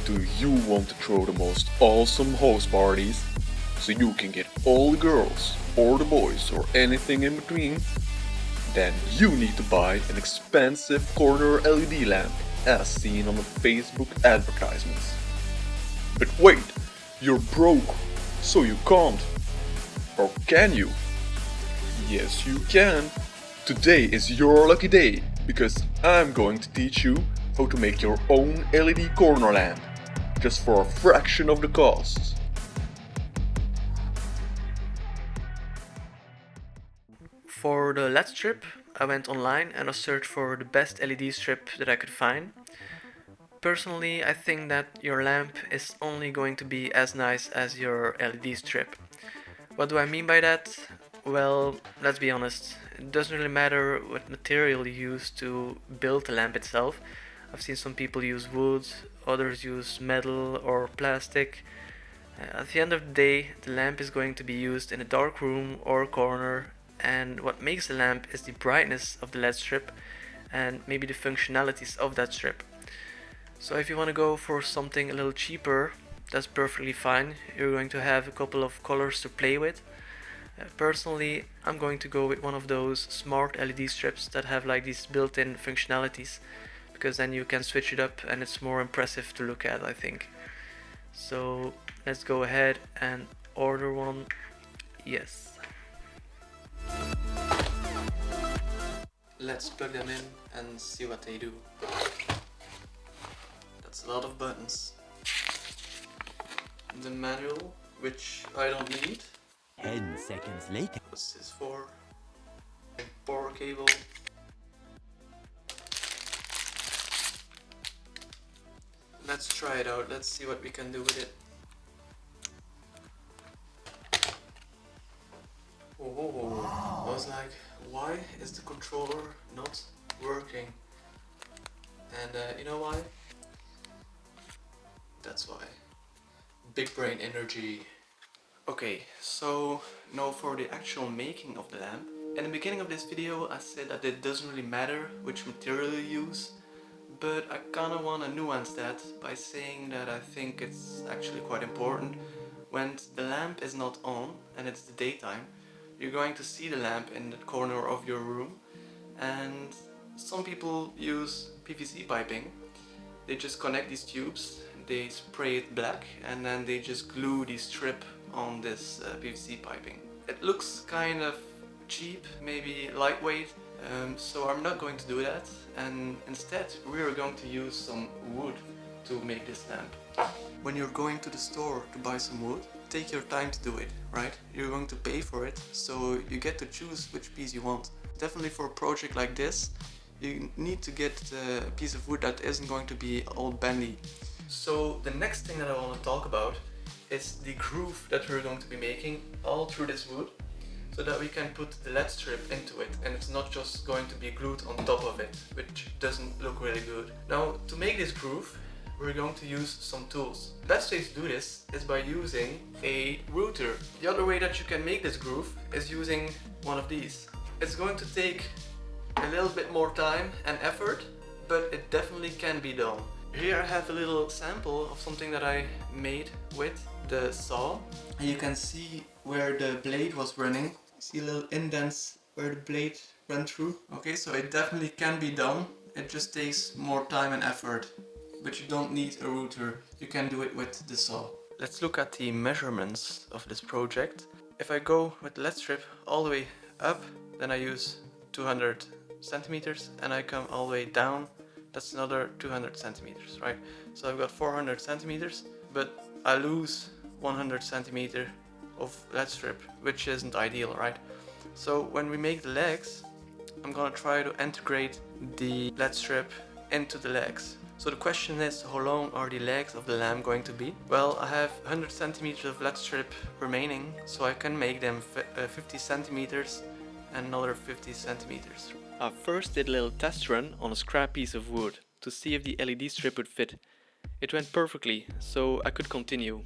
Do you want to throw the most awesome house parties so you can get all the girls or the boys or anything in between? Then you need to buy an expensive corner LED lamp as seen on the Facebook advertisements. But wait, you're broke, so you can't. Or can you? Yes, you can. Today is your lucky day because I'm going to teach you how to make your own LED corner lamp just for a fraction of the cost. For the LED strip, I went online and I searched for the best LED strip that I could find. Personally, I think that your lamp is only going to be as nice as your LED strip. What do I mean by that? Well, let's be honest, it doesn't really matter what material you use to build the lamp itself. I've seen some people use wood, others use metal or plastic. At the end of the day, the lamp is going to be used in a dark room or corner, and what makes the lamp is the brightness of the LED strip and maybe the functionalities of that strip. So if you want to go for something a little cheaper, that's perfectly fine. You're going to have a couple of colors to play with. Personally, I'm going to go with one of those smart LED strips that have like these built-in functionalities, because then you can switch it up and it's more impressive to look at, I think. So let's go ahead and order one. Yes. Let's plug them in and see what they do. That's a lot of buttons. The manual, which I don't need. 10 seconds later. What's this for? Power cable. Let's try it out. Let's see what we can do with it. Oh, I was like, why is the controller not working? And you know why? That's why. Big brain energy. Okay, so now for the actual making of the lamp. In the beginning of this video I said that it doesn't really matter which material you use, but I kinda wanna nuance that by saying that I think it's actually quite important. When the lamp is not on and it's the daytime, you're going to see the lamp in the corner of your room, and some people use PVC piping. They just connect these tubes, they spray it black, and then they just glue the strip on this PVC piping. It looks kind of cheap, maybe lightweight, so I'm not going to do that, and instead we're going to use some wood to make this lamp. When you're going to the store to buy some wood, take your time to do it, right? You're going to pay for it, so you get to choose which piece you want. Definitely for a project like this, you need to get a piece of wood that isn't going to be all bendy. So the next thing that I want to talk about is the groove that we're going to be making all through this wood, so that we can put the LED strip into it and it's not just going to be glued on top of it, which doesn't look really good. Now, to make this groove, we're going to use some tools. The best way to do this is by using a router. The other way that you can make this groove is using one of these. It's going to take a little bit more time and effort, but it definitely can be done. Here I have a little sample of something that I made with the saw. And you can see where the blade was running. See little indents where the blade ran through. Okay, so it definitely can be done. It just takes more time and effort. But you don't need a router. You can do it with the saw. Let's look at the measurements of this project. If I go with the LED strip all the way up, then I use 200 centimeters, and I come all the way down, that's another 200 centimeters, right? So I've got 400 centimeters, but I lose 100 centimeter of LED strip, which isn't ideal, right? So when we make the legs, I'm gonna try to integrate the LED strip into the legs. So the question is, how long are the legs of the lamp going to be? Well, I have 100 centimeters of LED strip remaining, so I can make them 50 centimeters and another 50 centimeters. I first did a little test run on a scrap piece of wood to see if the LED strip would fit. It went perfectly, so I could continue.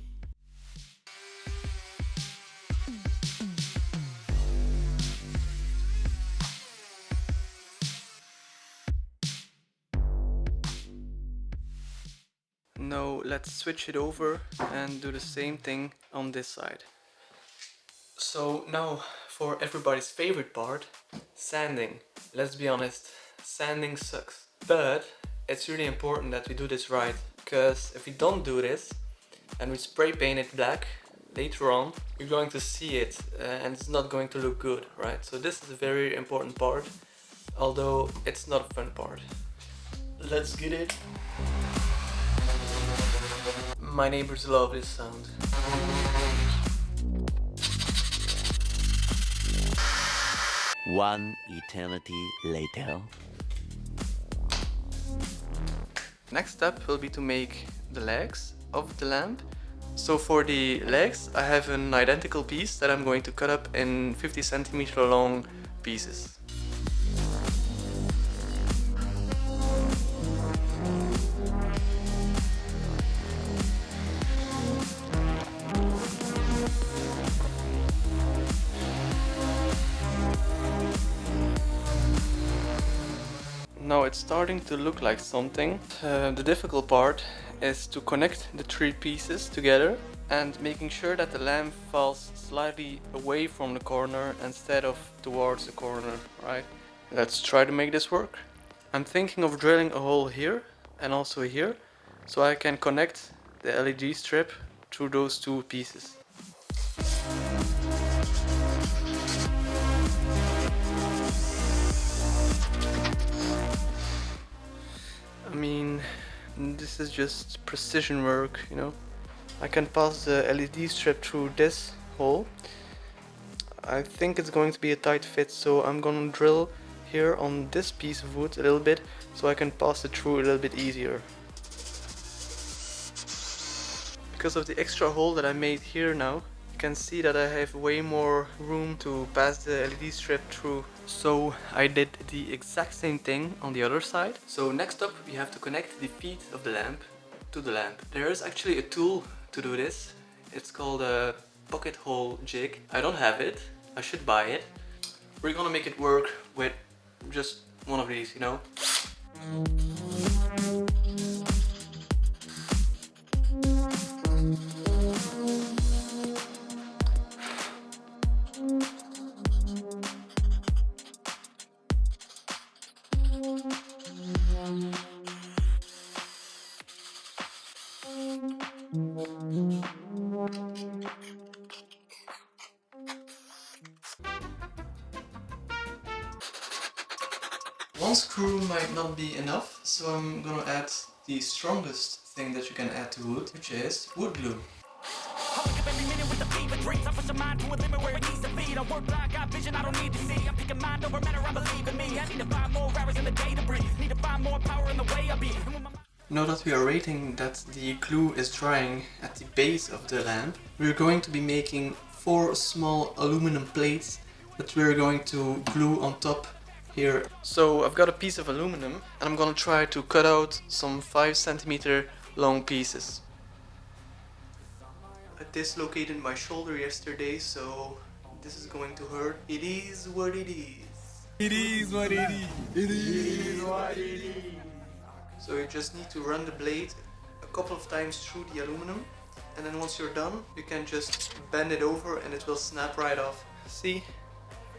Now let's switch it over and do the same thing on this side. So now for everybody's favorite part, sanding. Let's be honest, sanding sucks. But it's really important that we do this right, because if we don't do this and we spray paint it black, later on you're going to see it and it's not going to look good, right? So this is a very important part, although it's not a fun part. Let's get it. My neighbors love this sound. One eternity later. Next step will be to make the legs of the lamp. So for the legs, I have an identical piece that I'm going to cut up in 50 centimeter long pieces. Now it's starting to look like something. The difficult part is to connect the three pieces together and making sure that the lamp falls slightly away from the corner instead of towards the corner, right? Let's try to make this work. I'm thinking of drilling a hole here and also here, so I can connect the LED strip through those two pieces. I mean, this is just precision work, you know. I can pass the LED strip through this hole. I think it's going to be a tight fit, so I'm gonna drill here on this piece of wood a little bit so I can pass it through a little bit easier. Because of the extra hole that I made here now, you can see that I have way more room to pass the LED strip through. So I did the exact same thing on the other side. So next up we have to connect the feet of the lamp to the lamp. There is actually a tool to do this. It's called a pocket hole jig. I don't have it. I should buy it. We're gonna make it work with just one of these, you know. One screw might not be enough, so I'm gonna add the strongest thing that you can add to wood, which is wood glue. Now that we are waiting that the glue is drying at the base of the lamp, we're going to be making 4 small aluminum plates that we're going to glue on top here. So I've got a piece of aluminum and I'm gonna try to cut out some 5 centimeter long pieces. I dislocated my shoulder yesterday, so this is going to hurt. It is what it is. It is what it is. It is what it is. So you just need to run the blade a couple of times through the aluminum, and then once you're done, you can just bend it over and it will snap right off. See?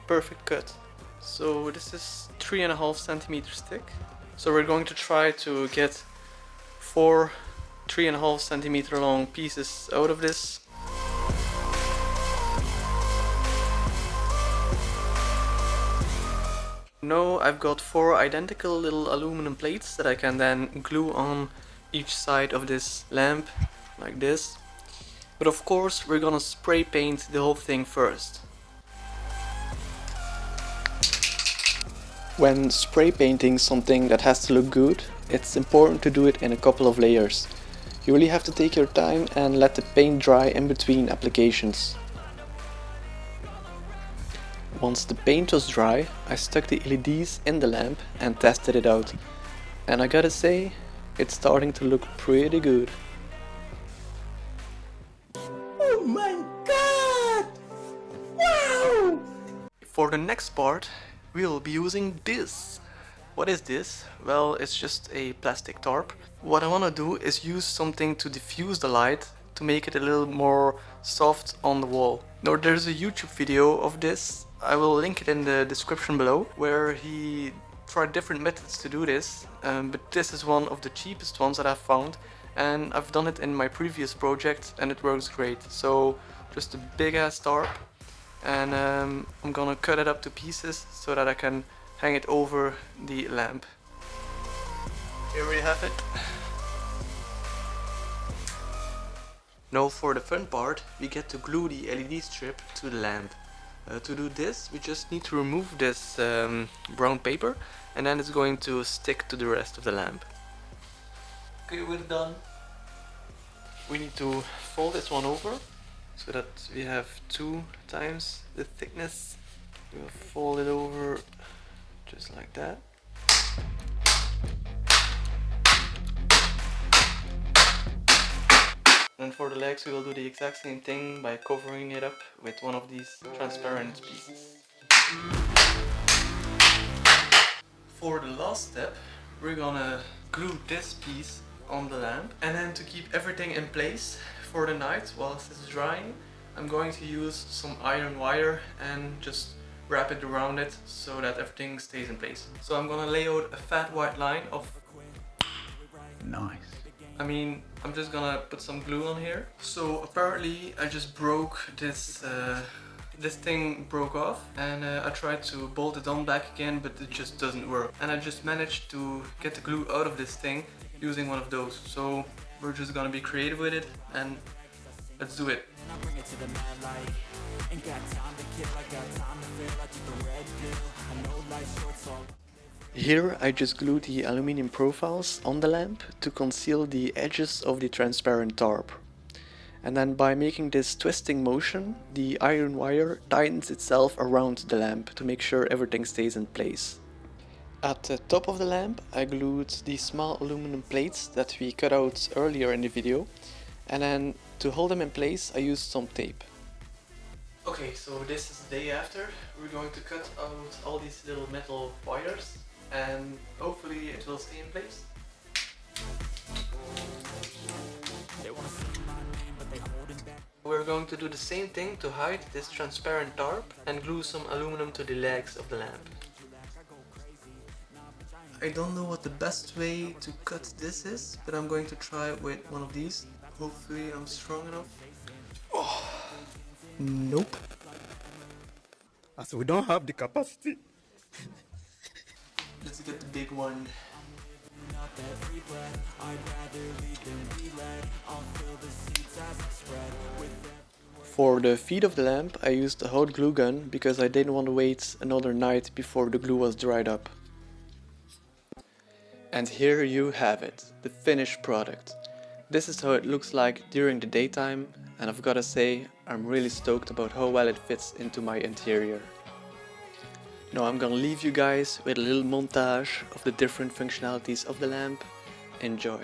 Perfect cut. So this is 3.5 centimeters thick. So we're going to try to get 4 3.5 centimeter long pieces out of this. Now I've got 4 identical little aluminum plates that I can then glue on each side of this lamp, like this. But of course we're gonna spray paint the whole thing first. When spray painting something that has to look good, it's important to do it in a couple of layers. You really have to take your time and let the paint dry in between applications. Once the paint was dry, I stuck the LEDs in the lamp and tested it out. And I gotta say, it's starting to look pretty good. Oh my god! Wow! For the next part, we'll be using this. What is this? Well, it's just a plastic tarp. What I want to do is use something to diffuse the light to make it a little more soft on the wall. Now there's a YouTube video of this, I will link it in the description below, where he tried different methods to do this, but this is one of the cheapest ones that I've found, and I've done it in my previous project and it works great. So just a big ass tarp, and I'm gonna cut it up to pieces so that I can hang it over the lamp. Here we have it. Now for the fun part, we get to glue the LED strip to the lamp. To do this, we just need to remove this brown paper, and then it's going to stick to the rest of the lamp. Okay, we're done. We need to fold this one over so that we have 2 times the thickness. We'll fold it over just like that. And for the legs we will do the exact same thing by covering it up with one of these transparent pieces. For the last step, we're gonna glue this piece on the lamp, and then to keep everything in place for the night whilst it's drying, I'm going to use some iron wire and just wrap it around it so that everything stays in place. So I'm gonna lay out a fat white line of... Nice. I'm just gonna put some glue on here. So apparently I just broke this, this thing broke off, and I tried to bolt it on back again, but it just doesn't work. And I just managed to get the glue out of this thing using one of those. So we're just gonna be creative with it, and let's do it. Here I just glued the aluminium profiles on the lamp to conceal the edges of the transparent tarp. And then by making this twisting motion, the iron wire tightens itself around the lamp to make sure everything stays in place. At the top of the lamp I glued the small aluminum plates that we cut out earlier in the video, and then to hold them in place I used some tape. Okay, so this is the day after. We're going to cut out all these little metal wires, and hopefully it will stay in place. We're going to do the same thing to hide this transparent tarp and glue some aluminum to the legs of the lamp. I don't know what the best way to cut this is, but I'm going to try with one of these. Hopefully I'm strong enough. Oh, nope. As we don't have the capacity. Let's get the big one. For the feet of the lamp I used a hot glue gun because I didn't want to wait another night before the glue was dried up. And here you have it, the finished product. This is how it looks like during the daytime, and I've gotta say, I'm really stoked about how well it fits into my interior. Now I'm gonna leave you guys with a little montage of the different functionalities of the lamp. Enjoy.